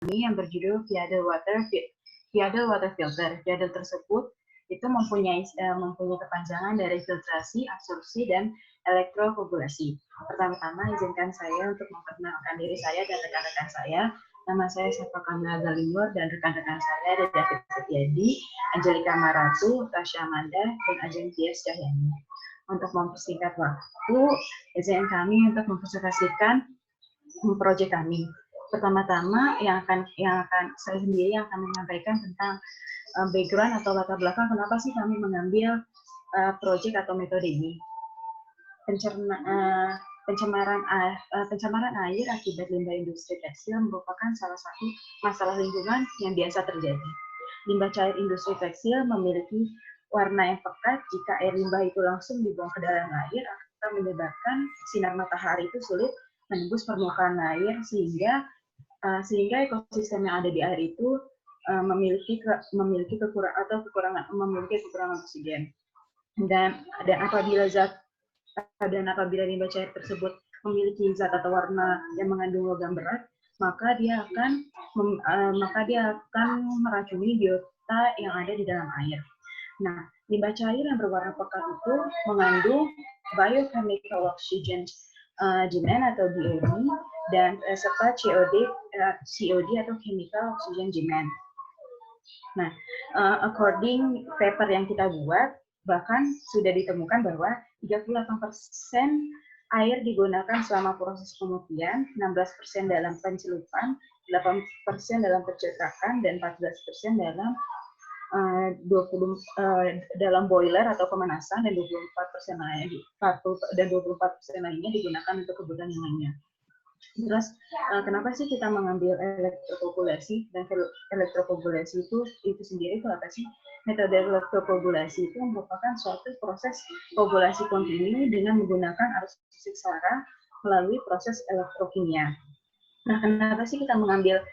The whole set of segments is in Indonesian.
kami yang berjudul Viadel Water Filter. Viadel tersebut itu mempunyai kepanjangan dari filtrasi, absorpsi, dan elektrokoagulasi. Pertama-tama izinkan saya untuk memperkenalkan diri saya dan rekan-rekan saya. Nama saya Safa Kamila Galimur dan rekan-rekan saya ada David Setiadi, Angelika Maratu, Tasya Amanda, dan Ajeng Tias Cahyani. Untuk mempersingkat waktu, izin kami untuk mempresentasikan proyek kami. Pertama-tama yang akan saya sendiri yang akan menyampaikan tentang background atau latar belakang kenapa sih kami mengambil proyek atau metode ini. Pencemaran air akibat limbah industri tekstil merupakan salah satu masalah lingkungan yang biasa terjadi. Limbah cair industri tekstil memiliki warna yang pekat jika air limbah itu langsung dibuang ke dalam air akan menyebabkan sinar matahari itu sulit menembus permukaan air sehingga ekosistem yang ada di air itu memiliki kekurangan oksigen. Dan apabila limbah cair tersebut memiliki zat atau warna yang mengandung logam berat, maka dia akan meracuni biota yang ada di dalam air. Nah, limbah cair yang berwarna pekat itu mengandung biochemical oxygen demand atau BOD dan serta COD atau chemical oxygen demand. Nah, according paper yang kita buat, bahkan sudah ditemukan bahwa 38% air digunakan selama proses pemutihan, 16% dalam pencelupan, 8% dalam percetakan, dan 14% dalam boiler atau pemanasan, dan 24% lainnya digunakan untuk kebutuhan yang lainnya. Terus kenapa sih kita mengambil elektrokoagulasi, dan elektrokoagulasi itu sendiri itu apa sih? Metode elektrokoagulasi itu merupakan suatu proses koagulasi kontinu dengan menggunakan arus listrik searah melalui proses elektrokimia. Nah, kenapa sih kita mengambil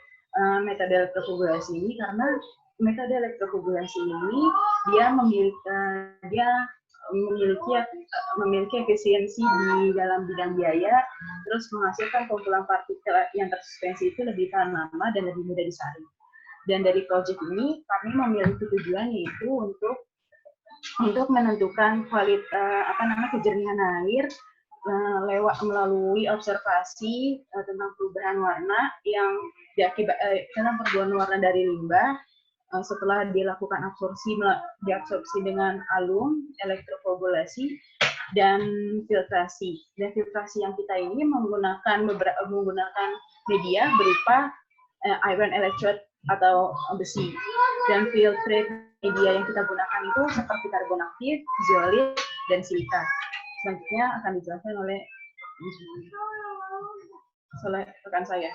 metode elektrokoagulasi ini? Karena metode elektrokoagulasi ini dia memiliki efisiensi di dalam bidang biaya, terus menghasilkan kumpulan partikel yang tersuspensi itu lebih tahan lama dan lebih mudah disaring. Dan dari proyek ini kami memiliki tujuan yaitu untuk menentukan kejernihan air melalui observasi tentang perubahan warna yang tentang perubahan warna dari limbah setelah dilakukan diabsorpsi dengan alum, elektrokoagulasi, dan filtrasi. Dan filtrasi yang kita ini menggunakan media berupa iron electrode atau besi. Dan filtrate media yang kita gunakan itu seperti karbon aktif, zeolit, dan silika. Selanjutnya akan dijelaskan oleh rekan saya.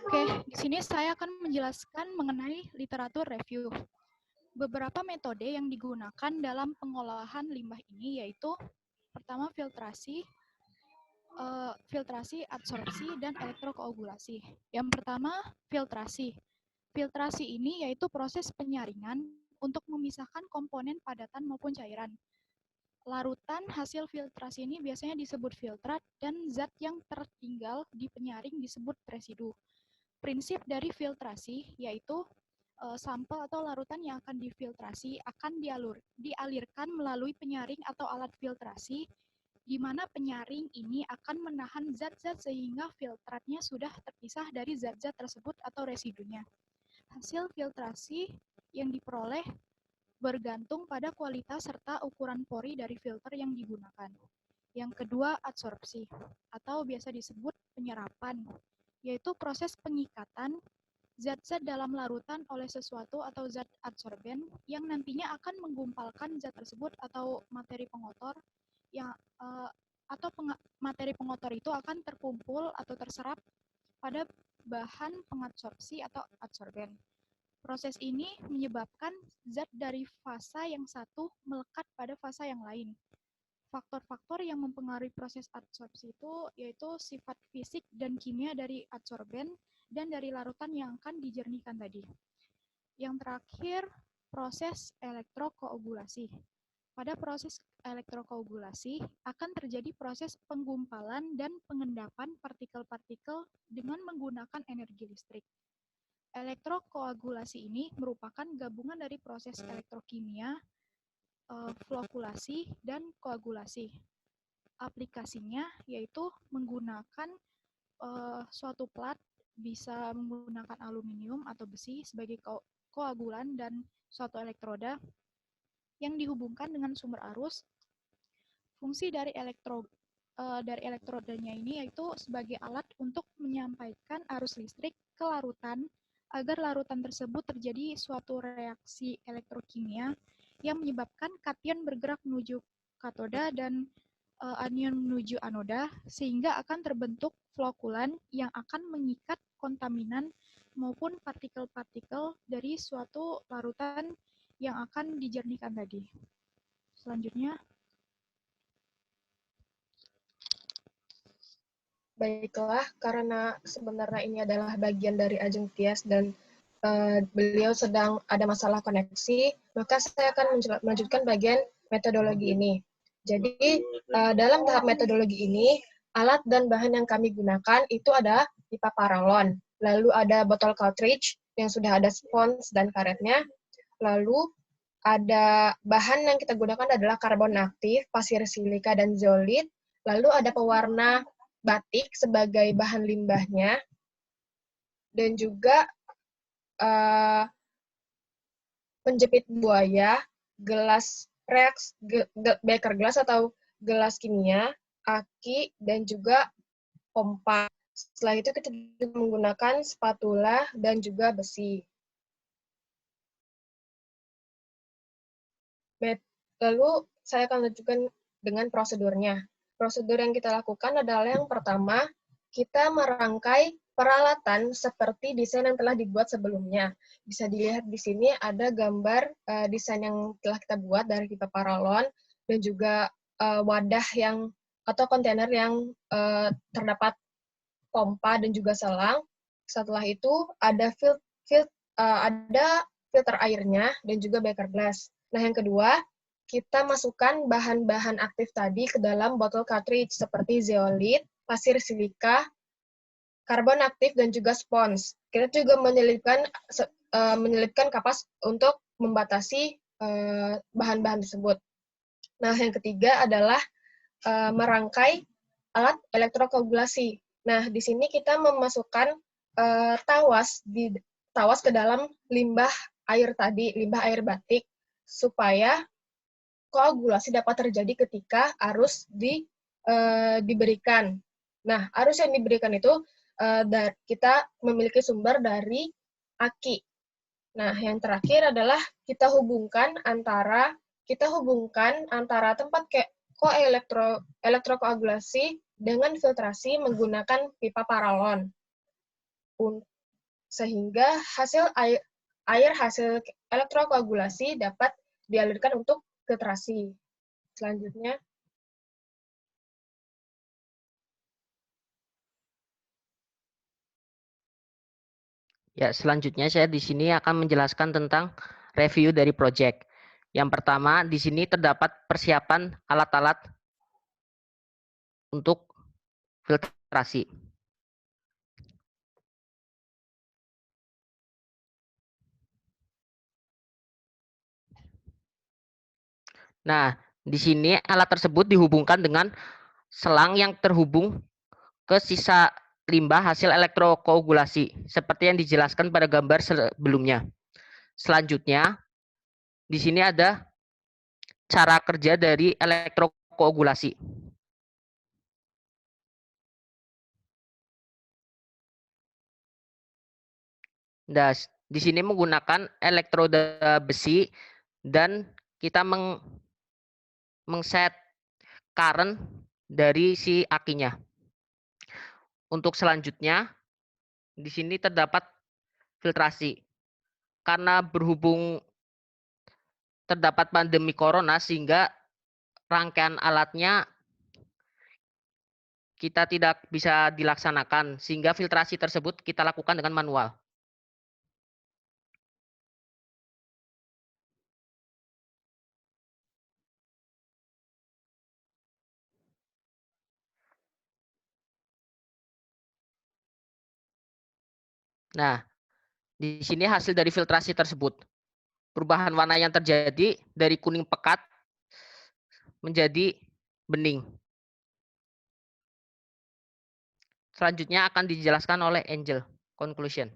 Oke, di sini saya akan menjelaskan mengenai literatur review. Beberapa metode yang digunakan dalam pengolahan limbah ini yaitu pertama filtrasi, absorpsi, dan elektrokoagulasi. Yang pertama, filtrasi. Filtrasi ini yaitu proses penyaringan untuk memisahkan komponen padatan maupun cairan. Larutan hasil filtrasi ini biasanya disebut filtrat dan zat yang tertinggal di penyaring disebut residu. Prinsip dari filtrasi yaitu sampel atau larutan yang akan difiltrasi akan dialirkan melalui penyaring atau alat filtrasi, di mana penyaring ini akan menahan zat-zat sehingga filtratnya sudah terpisah dari zat-zat tersebut atau residunya. Hasil filtrasi yang diperoleh bergantung pada kualitas serta ukuran pori dari filter yang digunakan. Yang kedua, adsorpsi atau biasa disebut penyerapan, yaitu proses pengikatan zat-zat dalam larutan oleh sesuatu atau zat adsorben yang nantinya akan menggumpalkan zat tersebut atau materi pengotor materi pengotor itu akan terkumpul atau terserap pada bahan pengadsorpsi atau adsorben. Proses ini menyebabkan zat dari fasa yang satu melekat pada fasa yang lain. Faktor-faktor yang mempengaruhi proses adsorpsi itu yaitu sifat fisik dan kimia dari adsorben dan dari larutan yang akan dijernihkan tadi. Yang terakhir, proses elektrokoagulasi. Pada proses elektrokoagulasi akan terjadi proses penggumpalan dan pengendapan partikel-partikel dengan menggunakan energi listrik. Elektrokoagulasi ini merupakan gabungan dari proses elektrokimia, flokulasi, dan koagulasi. Aplikasinya yaitu menggunakan suatu plat, bisa menggunakan aluminium atau besi sebagai koagulan dan suatu elektroda yang dihubungkan dengan sumber arus. Fungsi dari elektrodanya ini yaitu sebagai alat untuk menyampaikan arus listrik ke larutan agar larutan tersebut terjadi suatu reaksi elektrokimia yang menyebabkan kation bergerak menuju katoda dan anion menuju anoda, sehingga akan terbentuk flokulan yang akan mengikat kontaminan maupun partikel-partikel dari suatu larutan yang akan dijernihkan tadi. Selanjutnya, baiklah, karena sebenarnya ini adalah bagian dari ajang TIAS dan beliau sedang ada masalah koneksi, maka saya akan melanjutkan bagian metodologi ini. Jadi, dalam tahap metodologi ini, alat dan bahan yang kami gunakan itu ada pipa paralon, lalu ada botol cartridge yang sudah ada spons dan karetnya, lalu ada bahan yang kita gunakan adalah karbon aktif, pasir silika, dan zeolit, lalu ada pewarna batik sebagai bahan limbahnya, dan juga penjepit buaya, gelas beker gelas atau gelas kimia, aki, dan juga pompa. Setelah itu kita juga menggunakan spatula dan juga besi. Lalu saya akan lanjutkan dengan prosedurnya. Prosedur yang kita lakukan adalah yang pertama, kita merangkai peralatan seperti desain yang telah dibuat sebelumnya. Bisa dilihat di sini ada gambar desain yang telah kita buat dari pipa paralon dan juga wadah yang atau kontainer yang terdapat pompa dan juga selang. Setelah itu ada filter airnya dan juga beker glass. Nah, yang kedua, kita masukkan bahan-bahan aktif tadi ke dalam botol cartridge seperti zeolit, pasir silika, karbon aktif, dan juga spons. Kita juga menyelipkan kapas untuk membatasi bahan-bahan tersebut. Nah, yang ketiga adalah merangkai alat elektrokoagulasi. Nah, di sini kita memasukkan tawas ke dalam limbah air tadi, limbah air batik, supaya koagulasi dapat terjadi ketika arus diberikan. Nah, arus yang diberikan itu kita memiliki sumber dari aki. Nah, yang terakhir adalah kita hubungkan antara tempat elektrokoagulasi dengan filtrasi menggunakan pipa paralon. Sehingga air hasil elektrokoagulasi dapat dialirkan untuk filtrasi. Selanjutnya, ya, selanjutnya saya di sini akan menjelaskan tentang review dari proyek. Yang pertama, di sini terdapat persiapan alat-alat untuk filtrasi. Nah, di sini alat tersebut dihubungkan dengan selang yang terhubung ke sisa limbah hasil elektrokoagulasi, seperti yang dijelaskan pada gambar sebelumnya. Selanjutnya, di sini ada cara kerja dari elektrokoagulasi. Nah, di sini menggunakan elektroda besi dan kita mengset current dari si akinya. Untuk selanjutnya, di sini terdapat filtrasi. Karena berhubung terdapat pandemi corona sehingga rangkaian alatnya kita tidak bisa dilaksanakan, sehingga filtrasi tersebut kita lakukan dengan manual. Nah, di sini hasil dari filtrasi tersebut. Perubahan warna yang terjadi dari kuning pekat menjadi bening. Selanjutnya akan dijelaskan oleh Angel. Conclusion.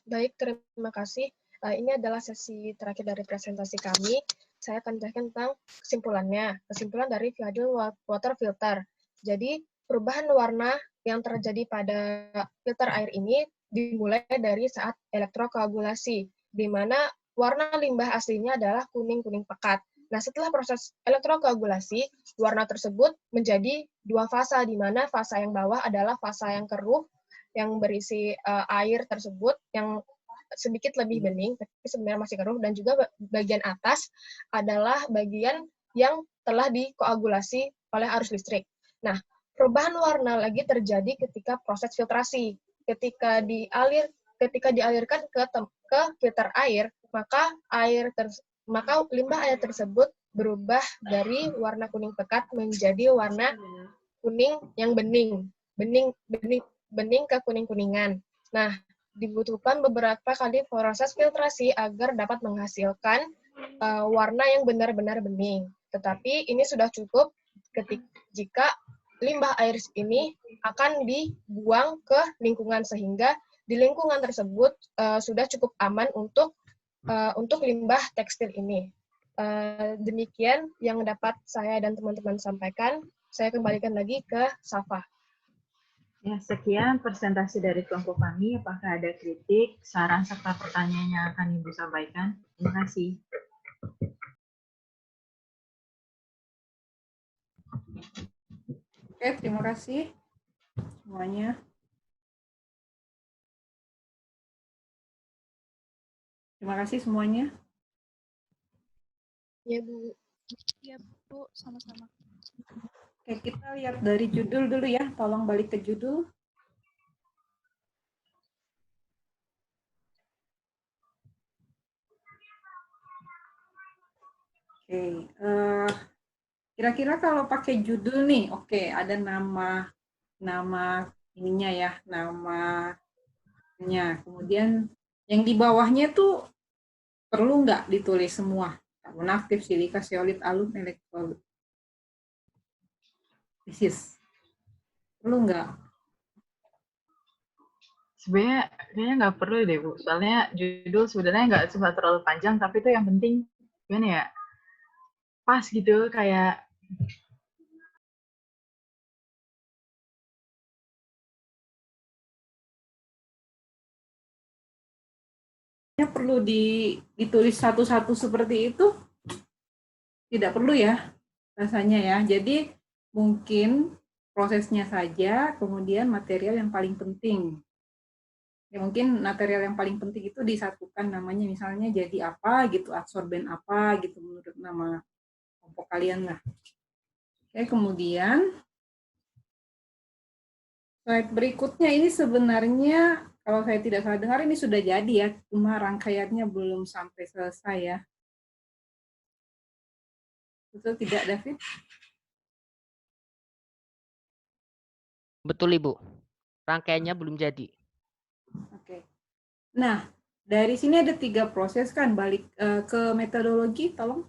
Baik, terima kasih. Ini adalah sesi terakhir dari presentasi kami. Saya akan jelaskan tentang kesimpulannya. Kesimpulan dari Viadel Water Filter. Jadi, perubahan warna yang terjadi pada filter air ini dimulai dari saat elektrokoagulasi, di mana warna limbah aslinya adalah kuning-kuning pekat. Nah, setelah proses elektrokoagulasi, warna tersebut menjadi dua fasa, di mana fasa yang bawah adalah fasa yang keruh, yang berisi air tersebut yang sedikit lebih bening, tapi sebenarnya masih keruh, dan juga bagian atas adalah bagian yang telah dikoagulasi oleh arus listrik. Nah, perubahan warna lagi terjadi ketika proses filtrasi. Ketika dialirkan ke filter air, maka limbah air tersebut berubah dari warna kuning pekat menjadi warna kuning yang bening ke kuning-kuningan. Nah, dibutuhkan beberapa kali proses filtrasi agar dapat menghasilkan warna yang benar-benar bening. Tetapi ini sudah cukup jika limbah air ini akan dibuang ke lingkungan, sehingga di lingkungan tersebut sudah cukup aman untuk limbah tekstil ini. Demikian yang dapat saya dan teman-teman sampaikan. Saya kembalikan lagi ke Safa. Ya, sekian presentasi dari kelompok kami. Apakah ada kritik, saran, serta pertanyaan yang akan Ibu sampaikan? Terima kasih. Oke, terima kasih semuanya. Terima kasih semuanya. Ya, Bu. Ya, Bu, sama-sama. Oke, kita lihat dari judul dulu ya. Tolong balik ke judul. Oke, kira-kira kalau pakai judul nih, oke, ada nama ininya ya, namanya. Kemudian yang di bawahnya tuh perlu nggak ditulis semua? Karbon aktif, silika, zeolit, alum, elektrolisis. Perlu nggak? Sebenarnya kayaknya nggak perlu deh, Bu. Soalnya judul sebenarnya nggak terlalu panjang, tapi itu yang penting gimana ya? Pas gitu, kayak Perlu ditulis satu-satu seperti itu? Tidak perlu ya, rasanya ya. Jadi mungkin prosesnya saja, kemudian material yang paling penting. Ya, mungkin material yang paling penting itu disatukan namanya, misalnya jadi apa gitu, adsorben apa gitu menurut nama kelompok kalian lah. Oke, kemudian slide berikutnya ini sebenarnya kalau saya tidak salah dengar ini sudah jadi ya, cuma rangkaiannya belum sampai selesai ya. Betul tidak, David? Betul, Ibu. Rangkaiannya belum jadi. Oke. Nah, dari sini ada 3 proses kan, balik ke metodologi, tolong.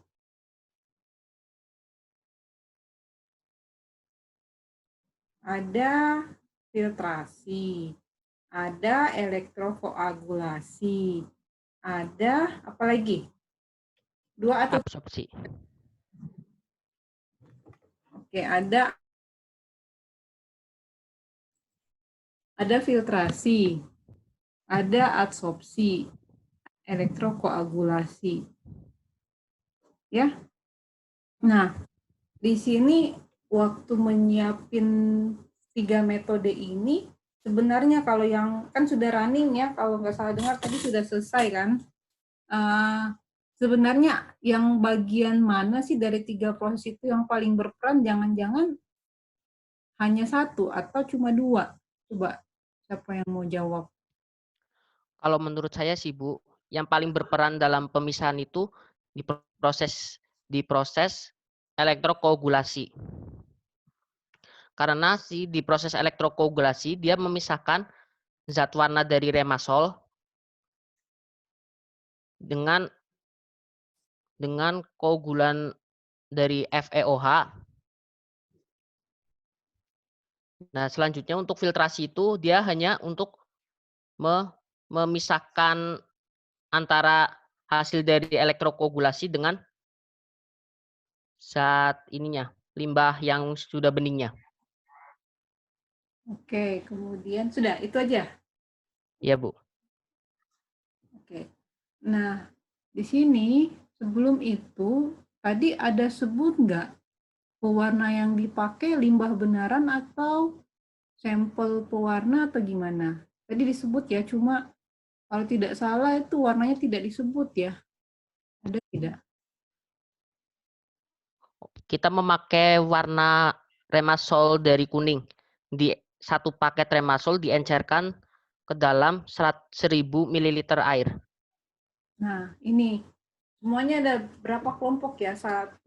Ada filtrasi, ada elektrokoagulasi, ada apa lagi? 2 atau Absorpsi. Oke, ada filtrasi, ada adsorpsi, elektrokoagulasi. Ya. Nah, di sini waktu menyiapin 3 metode ini, sebenarnya kalau yang kan sudah running ya, kalau nggak salah dengar tadi sudah selesai kan. Sebenarnya yang bagian mana sih dari 3 proses itu yang paling berperan? Jangan-jangan hanya 1 atau cuma 2? Coba siapa yang mau jawab? Kalau menurut saya sih, Bu, yang paling berperan dalam pemisahan itu di proses elektrokoagulasi. Karena di proses elektrokoagulasi dia memisahkan zat warna dari remasol dengan koagulan dari FeOH. Nah, selanjutnya untuk filtrasi itu dia hanya untuk memisahkan antara hasil dari elektrokoagulasi dengan zat ininya, limbah yang sudah beningnya. Oke, kemudian sudah itu aja. Iya, Bu. Oke. Nah, di sini sebelum itu tadi ada sebut nggak pewarna yang dipakai limbah benaran atau sampel pewarna atau gimana? Tadi disebut ya, cuma kalau tidak salah itu warnanya tidak disebut ya. Ada tidak? Kita memakai warna remasol dari kuning. Di satu paket remasol diencerkan ke dalam 1000 ml air. Nah, ini semuanya ada berapa kelompok ya? 1,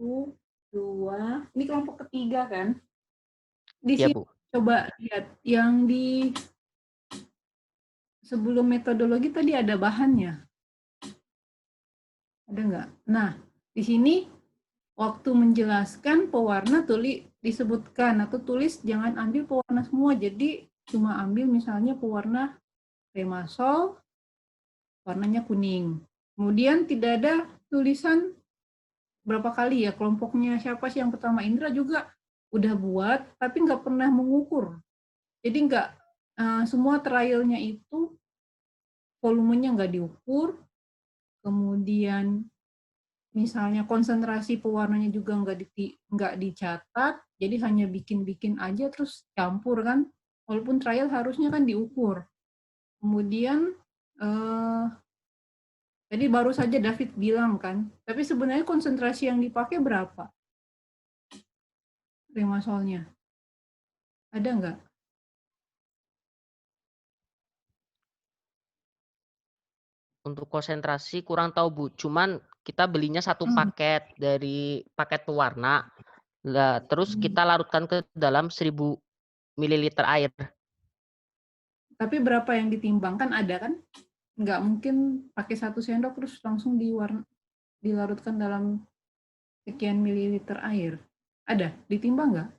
2, ini kelompok ketiga kan? Di Ya, sini Bu. coba lihat yang di sebelum metodologi tadi ada bahannya. Ada nggak? Nah, di sini waktu menjelaskan pewarna disebutkan atau tulis jangan ambil pewarna semua. Jadi cuma ambil misalnya pewarna remasol, warnanya kuning. Kemudian tidak ada tulisan berapa kali ya kelompoknya siapa sih yang pertama. Indra juga udah buat tapi nggak pernah mengukur. Jadi nggak semua trialnya itu volumenya nggak diukur, kemudian misalnya konsentrasi pewarnanya juga nggak dicatat, jadi hanya bikin-bikin aja terus campur kan, walaupun trial harusnya kan diukur. Kemudian tadi baru saja David bilang kan, tapi sebenarnya konsentrasi yang dipakai berapa? Remasolnya. Ada nggak? Untuk konsentrasi kurang tahu, Bu. Cuman kita belinya satu paket dari paket pewarna. Lah, terus kita larutkan ke dalam 1000 ml air. Tapi berapa yang ditimbangkan ada kan? Nggak mungkin pakai 1 sendok terus langsung dilarutkan dalam sekian mililiter air. Ada? Ditimbang nggak?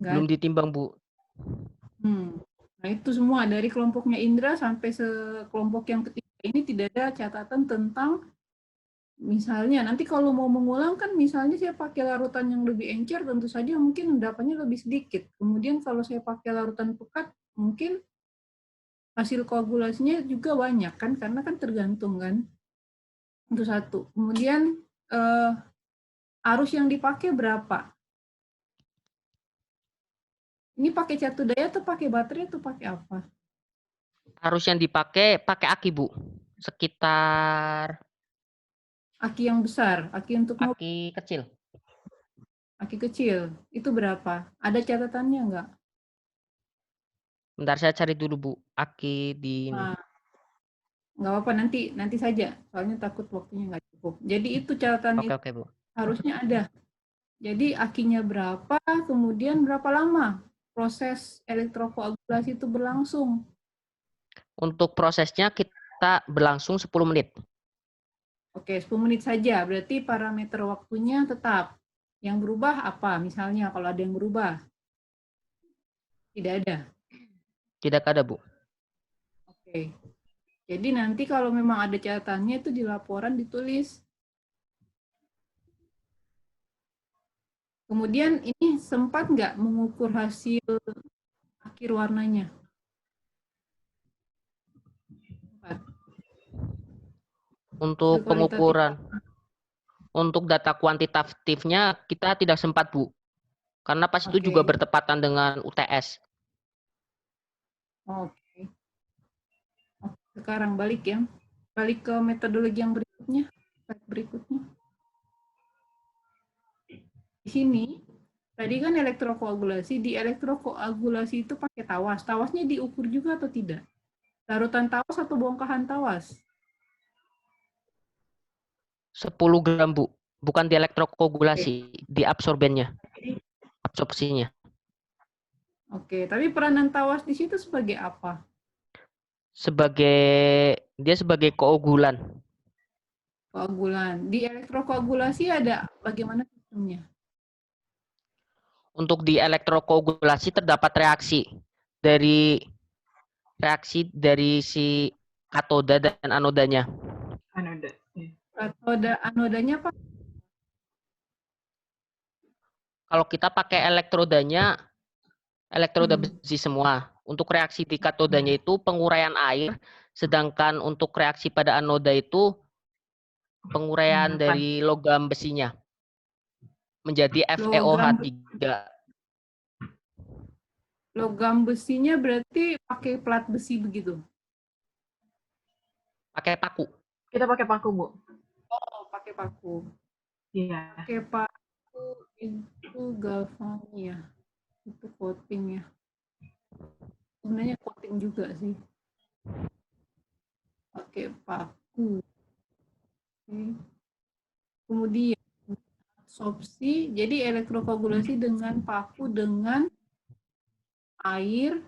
Belum ditimbang, Bu. Nah, itu semua dari kelompoknya Indra sampai kelompok yang ketiga ini tidak ada catatan tentang misalnya nanti kalau mau mengulang kan misalnya saya pakai larutan yang lebih encer tentu saja mungkin endapannya lebih sedikit. Kemudian kalau saya pakai larutan pekat mungkin hasil koagulasinya juga banyak kan karena kan tergantung kan. Itu satu. Kemudian arus yang dipakai berapa? Ini pakai catu daya atau pakai baterai atau pakai apa? Arus yang dipakai pakai aki, Bu. Sekitar Aki yang besar, aki untuk aki kecil. Aki kecil. Itu berapa? Ada catatannya enggak? Bentar saya cari dulu, Bu. Aki di ini. Nah, nggak apa-apa nanti saja. Soalnya takut waktunya nggak cukup. Jadi itu catatan itu Oke, Bu. harusnya ada. Jadi akinya berapa, kemudian berapa lama proses elektrokoagulasi itu berlangsung. Untuk prosesnya kita berlangsung 10 menit. Oke, 10 menit saja. Berarti parameter waktunya tetap. Yang berubah apa? Misalnya kalau ada yang berubah. Tidak ada. Tidak ada, Bu. Oke. Jadi nanti kalau memang ada catatannya itu di laporan ditulis. Kemudian ini sempat nggak mengukur hasil akhir warnanya? Untuk pengukuran, untuk data kuantitatifnya kita tidak sempat, Bu. Karena pas itu juga bertepatan dengan UTS. Oke. Sekarang balik ke metodologi yang berikutnya. Di sini, tadi kan elektrokoagulasi. Di elektrokoagulasi itu pakai tawas. Tawasnya diukur juga atau tidak? Larutan tawas atau bongkahan tawas? 10 gram, Bu. bukan di elektrokoagulasi, di absorbennya, absorpsinya. Oke, tapi peranan tawas di situ sebagai apa? Dia sebagai koagulan. Koagulan. Di elektrokoagulasi ada bagaimana sistemnya? Untuk di elektrokoagulasi terdapat dari si katoda dan anodanya. Anoda. Ya. Katoda anodanya apa? Kalau kita pakai eletroda besi semua. Untuk reaksi di katodanya itu penguraian air, sedangkan untuk reaksi pada anoda itu penguraian dari logam besinya menjadi FeOH3. Logam besinya berarti pakai plat besi begitu? Pakai paku. Kita pakai paku, Bu. Oh, pakai paku. Iya. Pakai paku itu galvania. Itu coating ya. Sebenarnya coating juga sih. Pakai paku. Oke. Kemudian absorpsi, jadi elektrokoagulasi dengan paku dengan air,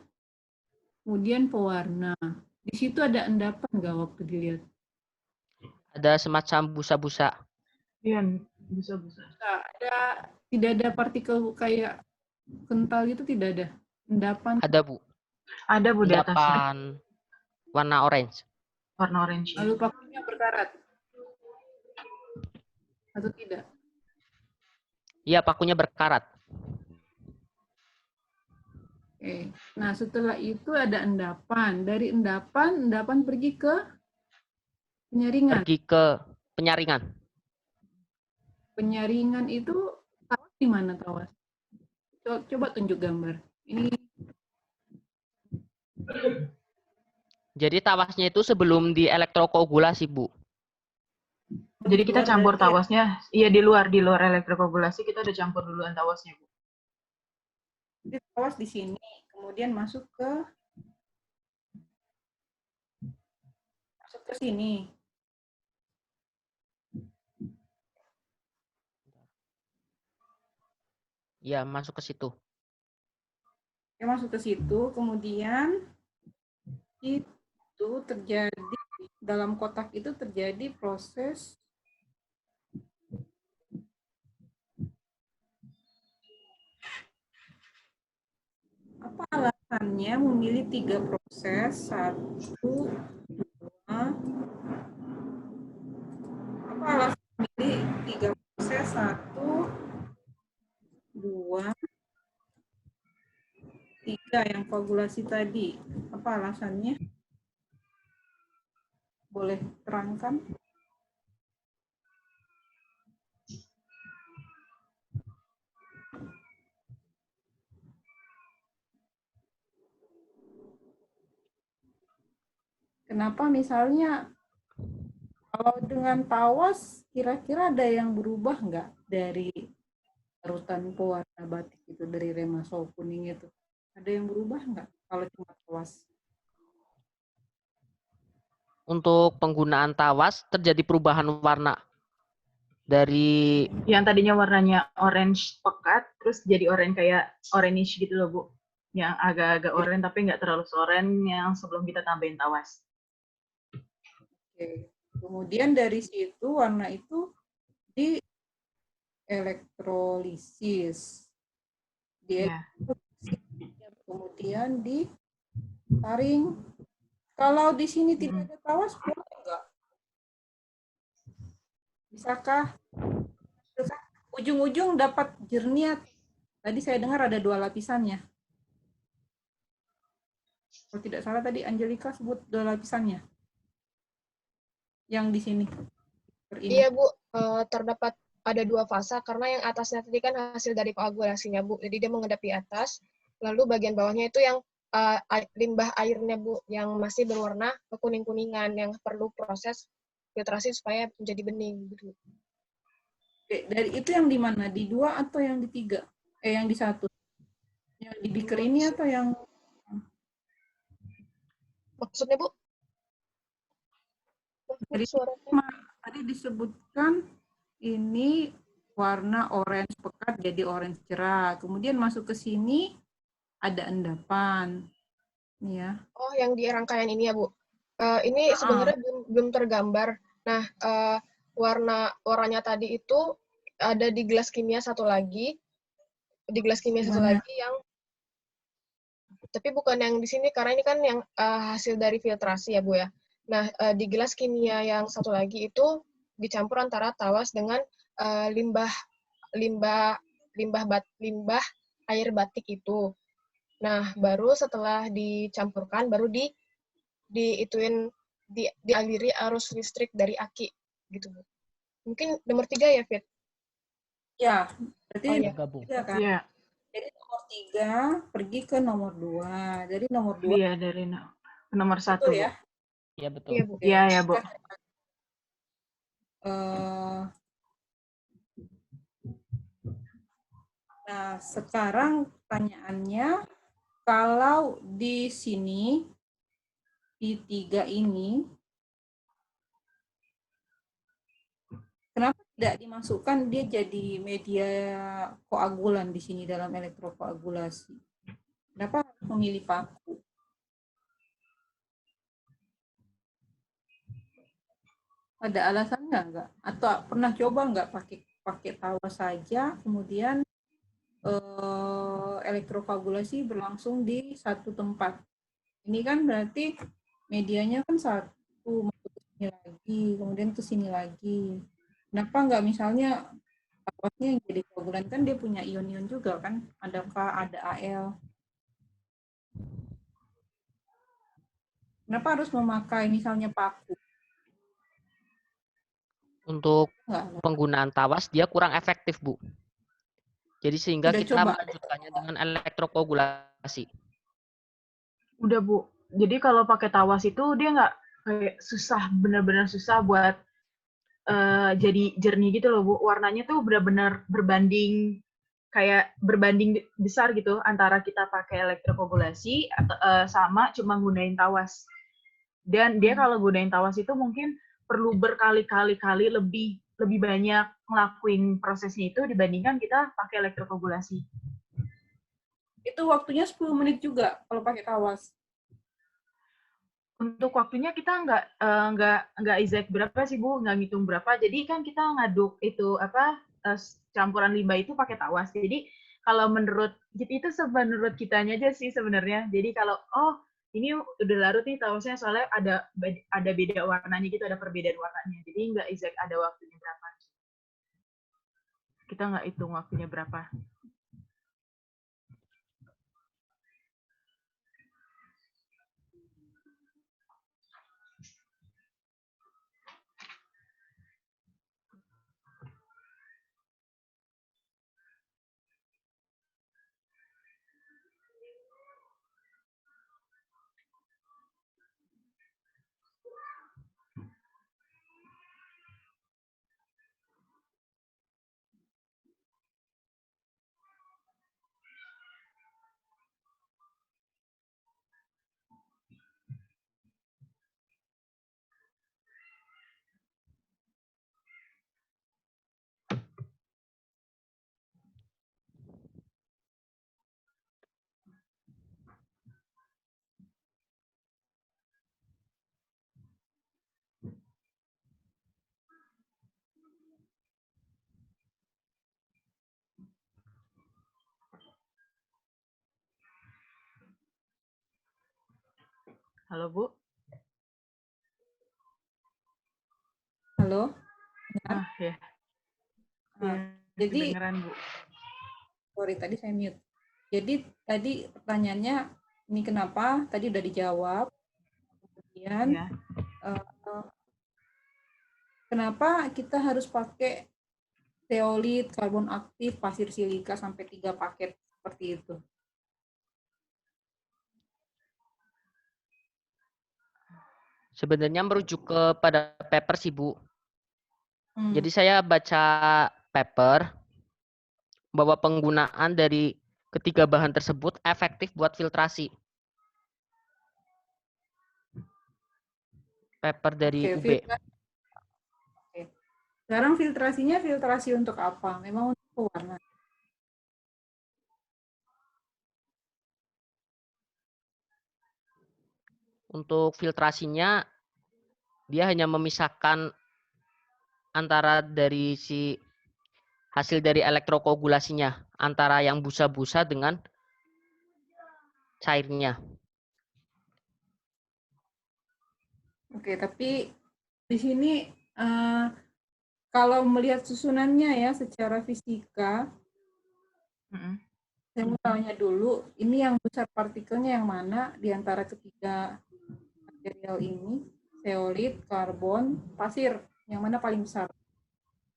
kemudian pewarna. Di situ ada endapan nggak waktu dilihat? Ada semacam busa-busa. Iya, busa-busa. Tidak ada partikel kayak kental itu, tidak ada endapan. Ada, Bu. Ada, Bu, di atasnya. Endapan warna orange. Warna orange. Ya. Lalu pakunya berkarat atau tidak? Iya, pakunya berkarat. Oke. Nah, setelah itu ada endapan. Dari endapan pergi ke penyaringan. Pergi ke penyaringan. Penyaringan itu tawas di mana tawas? Coba tunjuk gambar. Ini Jadi tawasnya itu sebelum di elektrokoagulasi, Bu. Jadi kita campur tawasnya, iya di luar elektrokoagulasi kita udah campur duluan tawasnya, Bu. Jadi tawas di sini, kemudian masuk ke sini. Iya, masuk ke situ. Ya, masuk ke situ, kemudian itu terjadi dalam kotak itu terjadi proses apa alasannya memilih 3 proses, 1, 2, apa alasan memilih 3 proses, 1, 2, 3 yang koagulasi tadi, apa alasannya? Boleh terangkan? Kenapa misalnya kalau dengan tawas kira-kira ada yang berubah nggak dari larutan pewarna batik itu, dari remasol kuning itu? Ada yang berubah nggak kalau cuma tawas? Untuk penggunaan tawas terjadi perubahan warna. Dari yang tadinya warnanya orange pekat, terus jadi orange kayak orange gitu loh, Bu. Yang agak-agak orange tapi nggak terlalu orange yang sebelum kita tambahin tawas. Oke. Kemudian dari situ warna itu di elektrolisis. Kemudian disaring. Kalau di sini tidak ada tawas, boleh nggak? Bisakah ujung-ujung dapat jernih? Tadi saya dengar ada 2 lapisannya. Kalau tidak salah tadi Angelika sebut 2 lapisannya. Yang di sini. Iya, Bu. Terdapat ada 2 fase karena yang atasnya tadi kan hasil dari koagulasinya, Bu. Jadi dia menghadapi atas. Lalu bagian bawahnya itu yang limbah airnya, Bu, yang masih berwarna kekuning-kuningan yang perlu proses filtrasi supaya menjadi bening gitu. Oke, dari itu yang di mana? Di 2 atau yang di 3? Yang di 1? Yang di beaker ini atau yang maksudnya, Bu? Jadi, tadi disebutkan ini warna orange pekat jadi orange cerah. Kemudian masuk ke sini ada endapan. Ini ya. Oh, yang di rangkaian ini ya, Bu. Ini sebenarnya belum tergambar. Nah, warnanya tadi itu ada di gelas kimia satu lagi. Di gelas kimia satu Gimana? lagi yang tapi bukan yang di sini karena ini kan yang hasil dari filtrasi ya, Bu ya. Nah, di gelas kimia yang satu lagi itu dicampur antara tawas dengan limbah air batik itu. Nah, baru setelah dicampurkan baru dialiri arus listrik dari aki gitu, Bu. Mungkin nomor 3 ya, Fit? Ya, berarti Oh, iya. Gabung. 3 kan? Iya, Jadi nomor 3 pergi ke nomor 2. Jadi nomor 2 iya dari nomor 1, itu Bu. ya. Ya betul. Iya, Bu. Iya, ya, Bu. Nah, sekarang pertanyaannya, kalau di sini, di 3 ini, kenapa tidak dimasukkan dia jadi media koagulan di sini dalam elektrokoagulasi? Kenapa harus memilih paku? Ada alasannya nggak? Atau pernah coba nggak pakai tawa saja, kemudian elektrokoagulasi berlangsung di satu tempat? Ini kan berarti medianya kan satu, masuk ke sini lagi, kemudian ke sini lagi. Kenapa nggak misalnya tawasnya yang jadi koagulan, kan dia punya ion-ion juga kan? Ada K, ada Al. Kenapa harus memakai misalnya paku? Untuk Nggak, penggunaan tawas dia kurang efektif, Bu. Jadi sehingga udah kita coba. melanjutkannya dengan elektrokoagulasi. Udah, Bu. Jadi kalau pakai tawas itu dia nggak kayak susah, benar-benar susah buat jadi jernih gitu loh, Bu. Warnanya tuh benar-benar berbanding besar gitu antara kita pakai elektrokoagulasi atau sama cuma gunain tawas. Dan dia kalau gunain tawas itu mungkin perlu berkali-kali lebih banyak ngelakuin prosesnya itu dibandingkan kita pakai elektrokoagulasi. Itu waktunya 10 menit juga kalau pakai tawas. Untuk waktunya kita nggak exact berapa sih, Bu, nggak ngitung berapa. Jadi kan kita ngaduk itu campuran limbah itu pakai tawas. Jadi kalau menurut kitanya aja sih sebenarnya. Jadi kalau ini udah larut nih tawasnya soalnya ada beda warnanya gitu, ada perbedaan warnanya. Jadi nggak exact ada waktunya berapa. Kita nggak hitung waktunya berapa. Halo, Bu. Halo? Ya. Jadi, kedengeran, Bu. sorry tadi saya mute. Jadi tadi pertanyaannya, ini kenapa? Tadi udah dijawab. Kemudian, Ya. kenapa kita harus pakai zeolit, karbon aktif, pasir silika sampai 3 paket seperti itu? Sebenarnya merujuk kepada paper sih, Bu. Jadi saya baca paper bahwa penggunaan dari ketiga bahan tersebut efektif buat filtrasi. Paper dari UB. Oke. Sekarang filtrasinya filtrasi untuk apa? Memang untuk pewarna. Untuk filtrasinya, dia hanya memisahkan antara dari si hasil dari elektrokoagulasinya, antara yang busa-busa dengan cairnya. Oke, tapi di sini kalau melihat susunannya ya secara fisika, saya mau tanya dulu, ini yang besar partikelnya yang mana di antara ketiga material ini? Zeolit, karbon, pasir, yang mana paling besar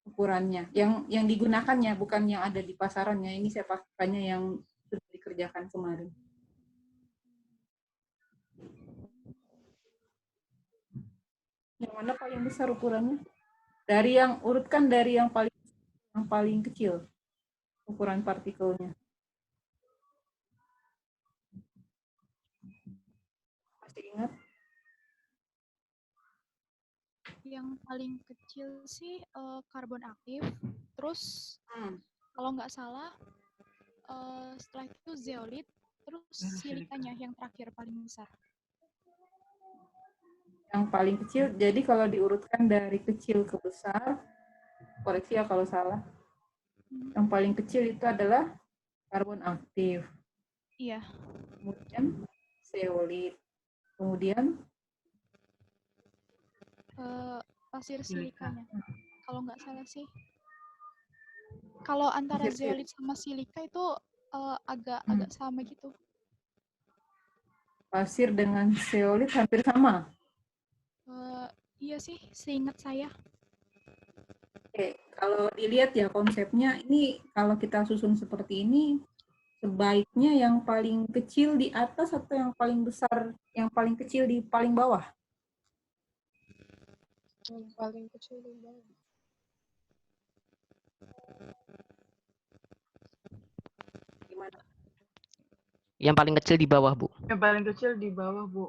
ukurannya? Yang digunakannya, bukan yang ada di pasarannya. Ini saya pakainya yang sudah dikerjakan kemarin. Yang mana paling besar ukurannya? Dari yang urutkan dari yang paling kecil ukuran partikelnya. Masih ingat? Yang paling kecil sih karbon aktif, terus kalau nggak salah setelah itu zeolit, terus silikanya yang terakhir paling besar. Yang paling kecil, jadi kalau diurutkan dari kecil ke besar, koreksi ya kalau salah, yang paling kecil itu adalah karbon aktif. Iya. Kemudian zeolit. Kemudian pasir silikanya. Kalau nggak salah sih. Kalau antara zeolit sama silika itu agak sama gitu. Pasir dengan zeolit hampir sama. Iya sih, seingat saya. Oke, kalau dilihat ya konsepnya, ini kalau kita susun seperti ini, sebaiknya yang paling kecil di atas atau yang paling besar, yang paling kecil di paling bawah? Yang paling kecil di bawah. Gimana? Yang paling kecil di bawah, Bu. Yang paling kecil di bawah, Bu.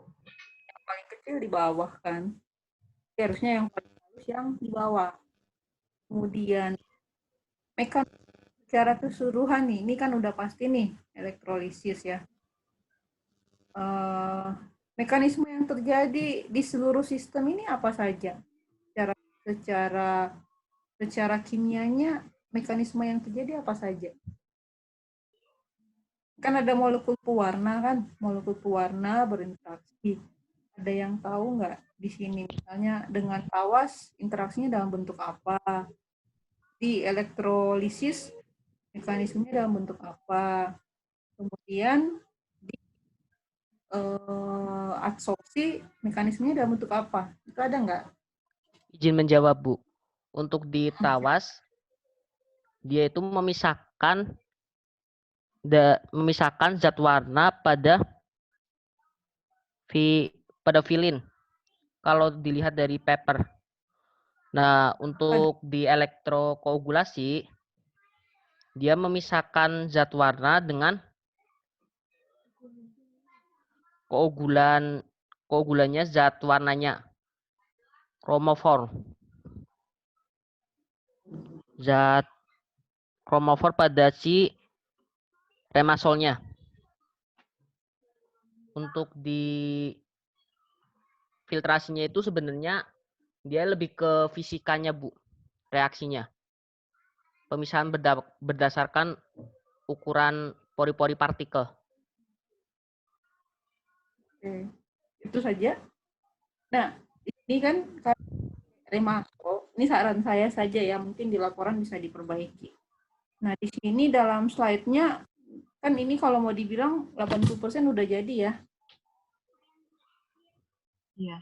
Yang paling kecil di bawah kan. Jadi harusnya yang paling halus yang di bawah. Kemudian mekanisme secara keseluruhan nih, ini kan udah pasti nih elektrolisis ya. Mekanisme yang terjadi di seluruh sistem ini apa saja? Secara kimianya mekanisme yang terjadi apa saja? Kan ada molekul pewarna kan, molekul pewarna berinteraksi. Ada yang tahu nggak di sini misalnya dengan tawas interaksinya dalam bentuk apa? Di elektrolisis mekanismenya dalam bentuk apa? Kemudian di adsorpsi mekanismenya dalam bentuk apa? Itu ada nggak? Izin menjawab, Bu. Untuk di tawas, dia itu memisahkan zat warna pada filin. Kalau dilihat dari paper. Nah, untuk di elektrokoagulasi, dia memisahkan zat warna dengan koagulannya zat warnanya. Chromophore. Zat chromophore pada si remasolnya. Untuk di filtrasinya itu sebenarnya dia lebih ke fisikanya, Bu, reaksinya. Pemisahan berdasarkan ukuran pori-pori partikel. Oke. Itu saja. Nah, ini kan remasol, ini saran saya saja ya, mungkin di laporan bisa diperbaiki. Nah, di sini dalam slide-nya, kan ini kalau mau dibilang 80% udah jadi ya. Iya.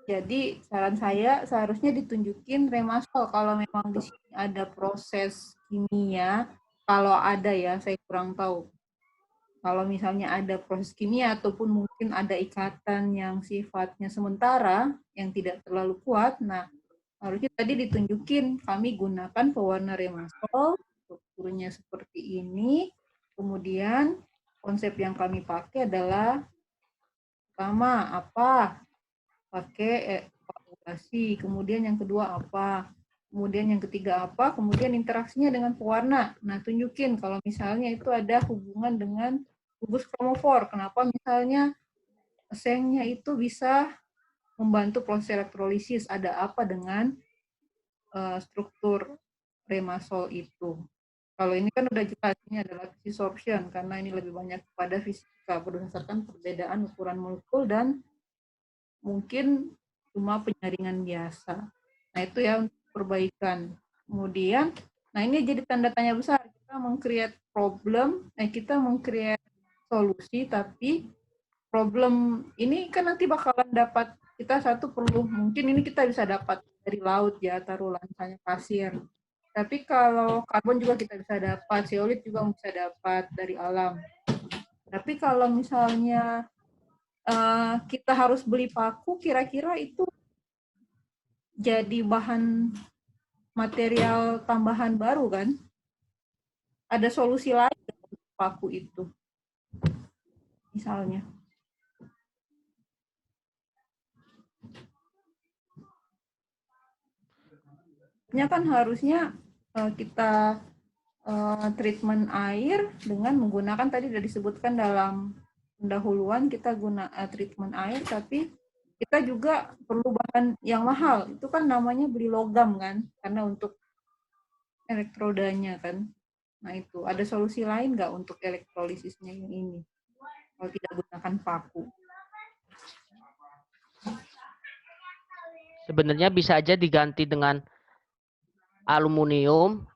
Jadi saran saya seharusnya ditunjukin remasol kalau memang di sini ada proses kimia, kalau ada ya saya kurang tahu. Kalau misalnya ada proses kimia ataupun mungkin ada ikatan yang sifatnya sementara yang tidak terlalu kuat, nah harusnya tadi ditunjukin kami gunakan pewarna remasol, strukturnya seperti ini. Kemudian konsep yang kami pakai adalah pertama apa? Pakai koagulasi. Kemudian yang kedua apa? Kemudian yang ketiga apa? Kemudian interaksinya dengan pewarna. Nah, tunjukin kalau misalnya itu ada hubungan dengan gugus kromofor. Kenapa misalnya sengnya itu bisa membantu proses elektrolisis? Ada apa dengan struktur remasol itu? Kalau ini kan udah jelas, ini adalah desorption, karena ini lebih banyak pada fisika berdasarkan perbedaan ukuran molekul dan mungkin cuma penyaringan biasa. Nah, itu ya untuk perbaikan. Kemudian, nah ini jadi tanda tanya besar. Kita meng-create problem, kita meng-create solusi, tapi problem ini kan nanti bakalan dapat, kita satu perlu, mungkin ini kita bisa dapat dari laut ya, taruhlah misalnya pasir. Tapi kalau karbon juga kita bisa dapat, zeolit juga bisa dapat dari alam. Tapi kalau misalnya kita harus beli paku, kira-kira itu jadi bahan material tambahan baru kan? Ada solusi lain untuk paku itu, misalnya. Ini kan harusnya kita treatment air dengan menggunakan, tadi sudah disebutkan dalam pendahuluan, kita guna treatment air, tapi kita juga perlu bahan yang mahal. Itu kan namanya beli logam kan, karena untuk elektrodanya kan. Nah itu, ada solusi lain nggak untuk elektrolisisnya yang ini? Kalau tidak gunakan paku. Sebenarnya bisa aja diganti dengan aluminium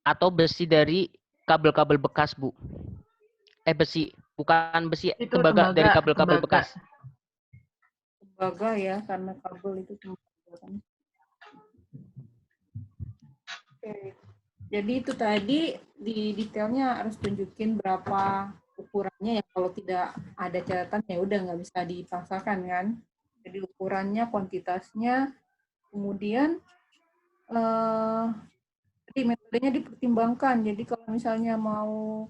atau besi dari kabel-kabel bekas, Bu. Besi, bukan besi, Itu tembaga dari kabel-kabel tembaga. bekas. Tembaga ya, karena kabel itu tembaga kan. Oke. Jadi itu tadi di detailnya harus tunjukin berapa ukurannya ya, kalau tidak ada catatan ya udah nggak bisa dipaksakan kan. Jadi ukurannya, kuantitasnya, kemudian jadi metodenya dipertimbangkan. Jadi kalau misalnya mau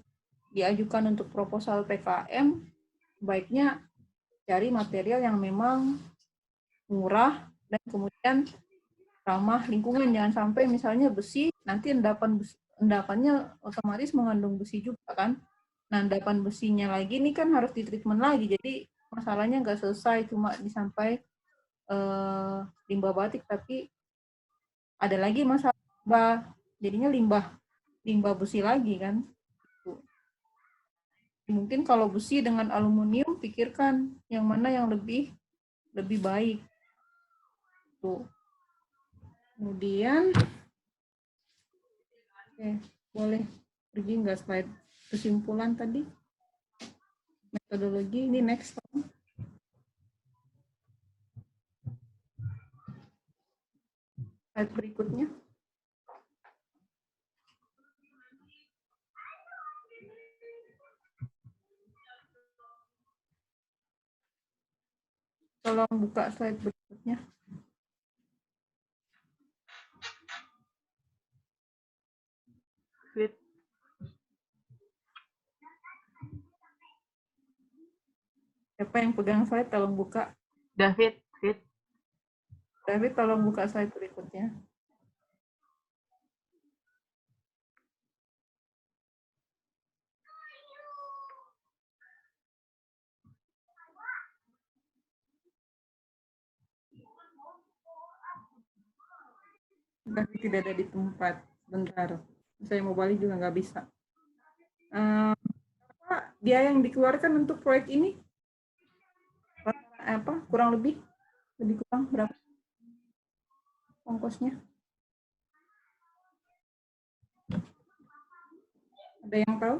diajukan untuk proposal PKM, baiknya cari material yang memang murah dan kemudian ramah lingkungan. Jangan sampai misalnya besi, nanti endapannya otomatis mengandung besi juga kan. Nah, endapan besinya lagi ini kan harus ditreatment lagi. Jadi masalahnya nggak selesai cuma disampai limbah batik, tapi ada lagi masalah limbah, jadinya limbah besi lagi kan. Mungkin kalau besi dengan aluminium, pikirkan yang mana yang lebih baik. Tuh. Kemudian, oke, boleh pergi nggak slide kesimpulan tadi? Metodologi, ini next. Slide berikutnya. Tolong buka slide berikutnya. Fit. Siapa yang pegang slide, tolong buka. David, Fit. David, tolong buka slide berikutnya. David tidak ada di tempat. Bentar. Saya mau balik juga nggak bisa. Biaya yang dikeluarkan untuk proyek ini apa? Kurang lebih kurang berapa ongkosnya? Ada yang tahu?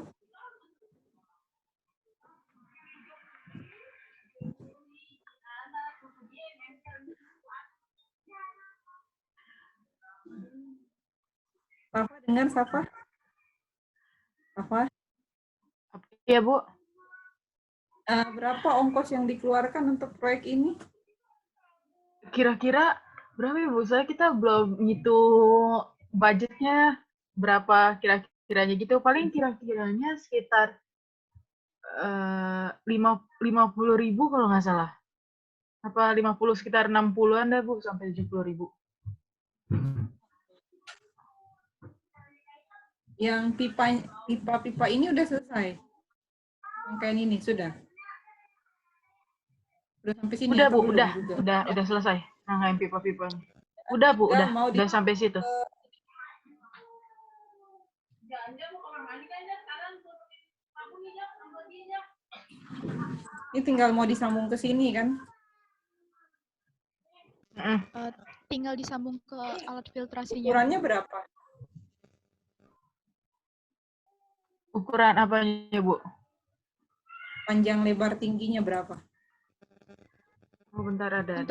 Safa, dengar Safa? Safa? Iya, Bu. Berapa ongkos yang dikeluarkan untuk proyek ini? Kira-kira berapa ya, Bu? Saya kita belum ngitung budgetnya berapa kira-kiranya gitu. Paling kira-kiranya sekitar 50.000 kalau nggak salah. Apa 50, sekitar 60-an deh, Bu, sampai 70.000. Yang pipa-pipa ini udah selesai. Rangkaian ini sudah. Udah sampai sini. Udah atau Bu, belum udah, juga? udah selesai rangkaian pipa-pipa. Udah Bu, Tinggal udah, mau udah sampai situ. Ini tinggal mau disambung ke sini kan? Tinggal disambung ke alat filtrasinya. Ukurannya berapa? Ukuran apanya Bu? Panjang lebar tingginya berapa? Oh, bentar ada.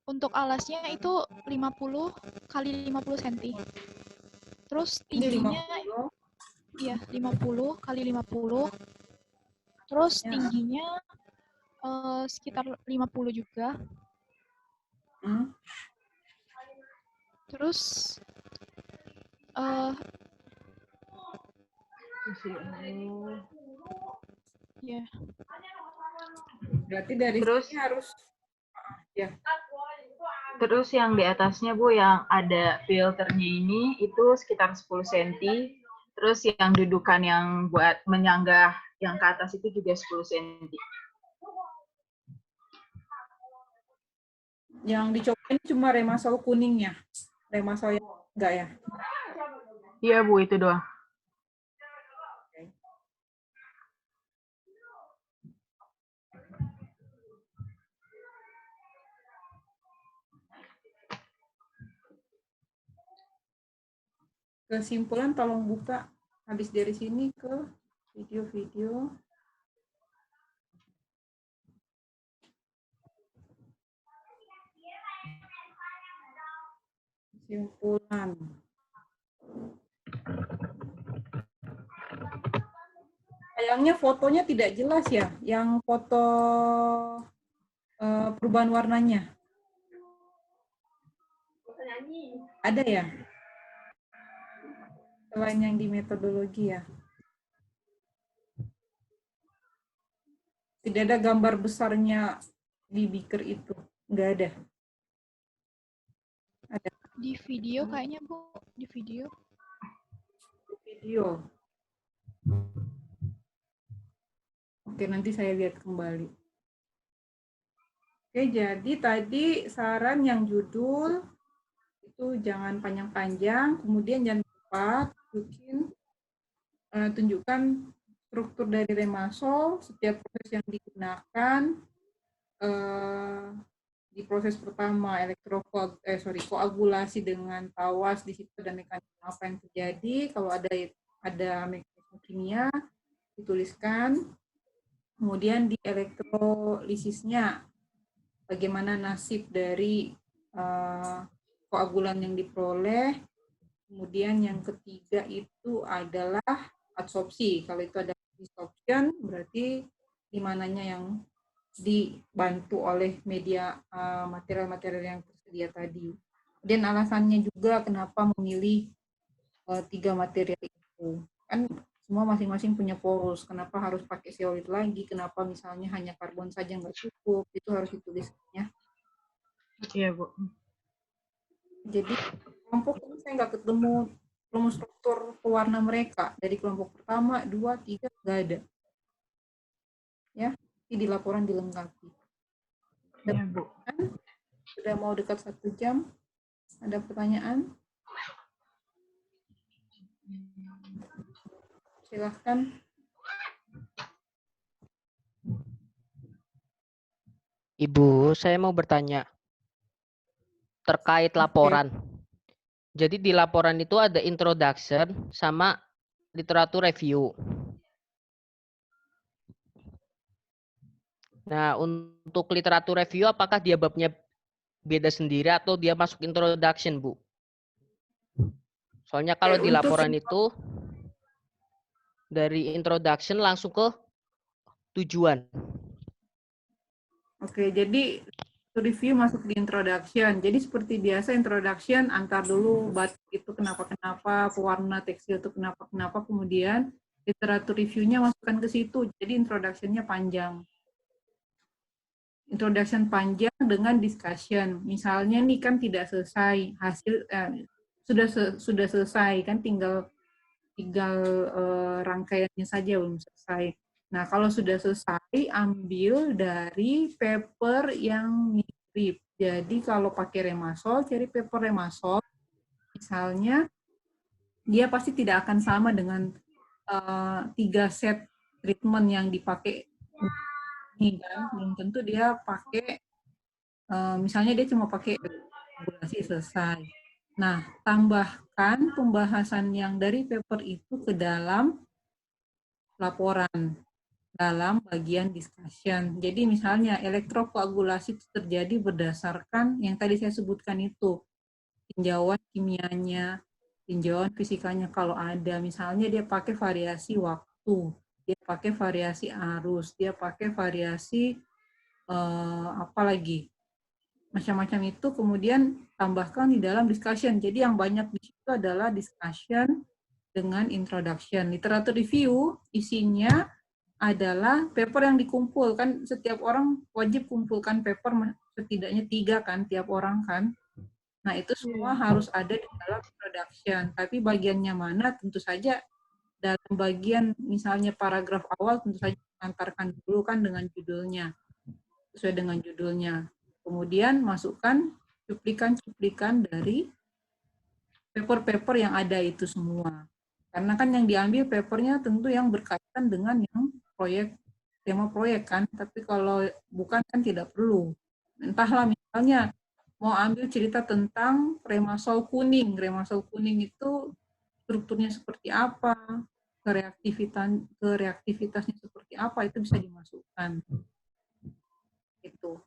Untuk alasnya itu 50 kali 50 cm. Terus Ini tingginya 50. ya 50 kali 50. Terus Ya. tingginya sekitar 50 juga. Terus ya. Berarti dari Terus sini harus ya. Terus yang di atasnya Bu, yang ada filternya ini itu sekitar 10 cm. Terus yang dudukan yang buat menyanggah yang ke atas itu juga 10 cm. Yang dicobain cuma remasol kuningnya. Remasol yang enggak ya? Iya Bu, itu doang. Kesimpulan tolong buka habis dari sini ke video-video. Kesimpulan. Sayangnya fotonya tidak jelas ya, yang foto perubahan warnanya. Ada ya? Selain yang di metodologi ya. Tidak ada gambar besarnya di beaker itu. Nggak ada. Ada. Di video kayaknya Bu, di video. Video. Oke, nanti saya lihat kembali. Oke, jadi tadi saran yang judul itu jangan panjang-panjang, kemudian jangan lupa tunjukkan struktur dari remasol, setiap proses yang digunakan, di proses pertama koagulasi dengan tawas di situ dan mekanisme apa yang terjadi, kalau ada mekanisme kimia dituliskan, kemudian di elektrolisisnya bagaimana nasib dari koagulan yang diperoleh, kemudian yang ketiga itu adalah adsorpsi, kalau itu ada distortion berarti di mananya yang dibantu oleh media material-material yang tersedia tadi. Dan alasannya juga kenapa memilih 3 material itu. Kan semua masing-masing punya porus. Kenapa harus pakai zeolit lagi? Kenapa misalnya hanya karbon saja nggak cukup? Itu harus ditulisnya. Iya Bu. Jadi kelompok ini saya nggak ketemu rumus struktur pewarna mereka. Dari kelompok pertama, 2, 3 nggak ada. Ya. Di laporan dilengkapi. Ya, Bu. Sudah mau dekat 1 jam. Ada pertanyaan? Silahkan. Ibu, saya mau bertanya terkait laporan. Jadi di laporan itu ada introduction sama literatur review. Nah, untuk literatur review apakah dia babnya beda sendiri atau dia masuk introduction, Bu? Soalnya kalau di laporan itu dari introduction langsung ke tujuan. Oke, jadi review masuk di introduction. Jadi seperti biasa introduction antar dulu batik itu kenapa-kenapa, pewarna tekstil itu kenapa-kenapa, kemudian literatur reviewnya masukkan ke situ. Jadi introduction-nya panjang. introduction panjang dengan discussion. Misalnya nih kan tidak selesai hasil sudah selesai kan tinggal rangkaiannya saja belum selesai. Nah, kalau sudah selesai ambil dari paper yang mirip. Jadi kalau pakai Remasol, cari paper Remasol. Misalnya dia pasti tidak akan sama dengan 3 set treatment yang dipakai ini kan, belum tentu dia pakai misalnya dia cuma pakai regulasi selesai. Nah, tambahkan pembahasan yang dari paper itu ke dalam laporan, dalam bagian discussion. Jadi misalnya elektrokoagulasi itu terjadi berdasarkan yang tadi saya sebutkan itu, tinjauan kimianya, tinjauan fisikanya kalau ada. Misalnya dia pakai variasi waktu, dia pakai variasi arus, dia pakai variasi apa lagi, macam-macam itu, kemudian tambahkan di dalam discussion. Jadi yang banyak di situ adalah discussion dengan introduction. Literatur review isinya adalah paper yang dikumpulkan. Setiap orang wajib kumpulkan paper setidaknya 3 kan tiap orang kan. Nah itu semua harus ada di dalam introduction. Tapi bagiannya mana tentu saja dalam bagian misalnya paragraf awal tentu saja mengantarkan dulu kan dengan judulnya, sesuai dengan judulnya. Kemudian masukkan cuplikan-cuplikan dari paper-paper yang ada itu semua. Karena kan yang diambil papernya tentu yang berkaitan dengan yang proyek, tema proyek kan, tapi kalau bukan kan tidak perlu. Entahlah misalnya mau ambil cerita tentang Remasol kuning. Remasol kuning itu strukturnya seperti apa, kereaktivitasnya seperti apa, itu bisa dimasukkan. Itu.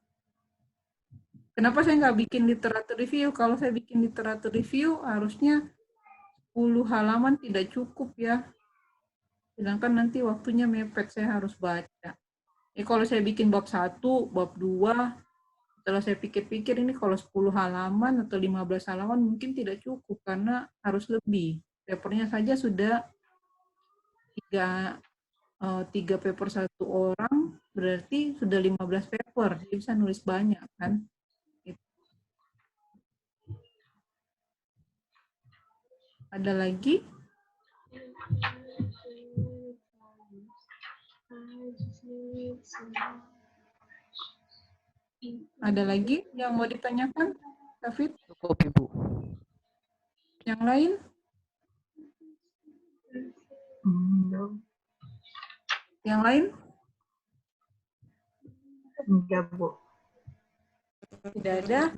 Kenapa saya nggak bikin literatur review? Kalau saya bikin literatur review, harusnya 10 halaman tidak cukup ya. Sedangkan nanti waktunya mepet, saya harus baca. Kalau saya bikin bab 1, bab 2, setelah saya pikir-pikir ini kalau 10 halaman atau 15 halaman mungkin tidak cukup, karena harus lebih. Papernya saja sudah 3 paper 1 orang, berarti sudah 15 paper. Jadi bisa nulis banyak kan. Ada lagi? Ada lagi yang mau ditanyakan, David? Cukup, Ibu. Yang lain? Yang lain? Enggak, Bu. Tidak ada.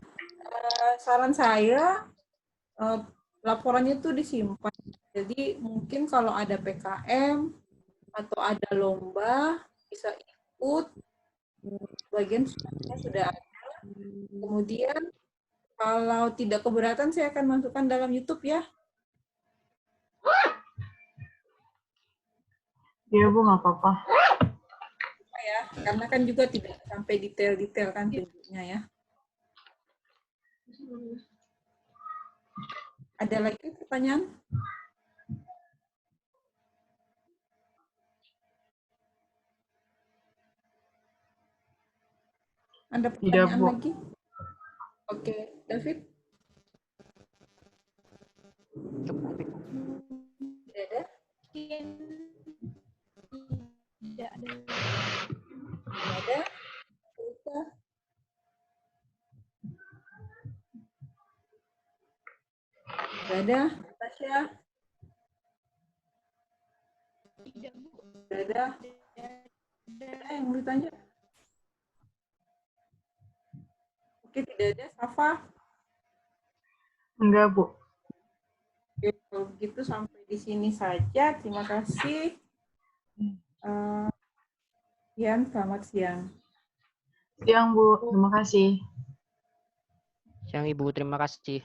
Saran saya, laporannya itu disimpan. Jadi mungkin kalau ada PKM atau ada lomba, bisa ikut. Bagian sudah ada. Kemudian kalau tidak keberatan, saya akan masukkan dalam YouTube ya. Iya, Bu, nggak apa-apa. Ya, karena kan juga tidak sampai detail-detail kan tunjuknya ya. Ada lagi pertanyaan? Ada pertanyaan Bu. lagi? Oke, David? Cukup, Ibu. Tidak ada? Tidak ada. Tidak ada? Rita? Tidak ada? Tasya? Tidak, Bu. Tidak ada? Yang mau ditanya? Oke, tidak ada. Safa? Enggak, Bu. Oke, kalau begitu sampai di sini saja. Terima kasih. Yan, selamat siang. Siang, Bu. Terima kasih. Siang, Ibu. Terima kasih.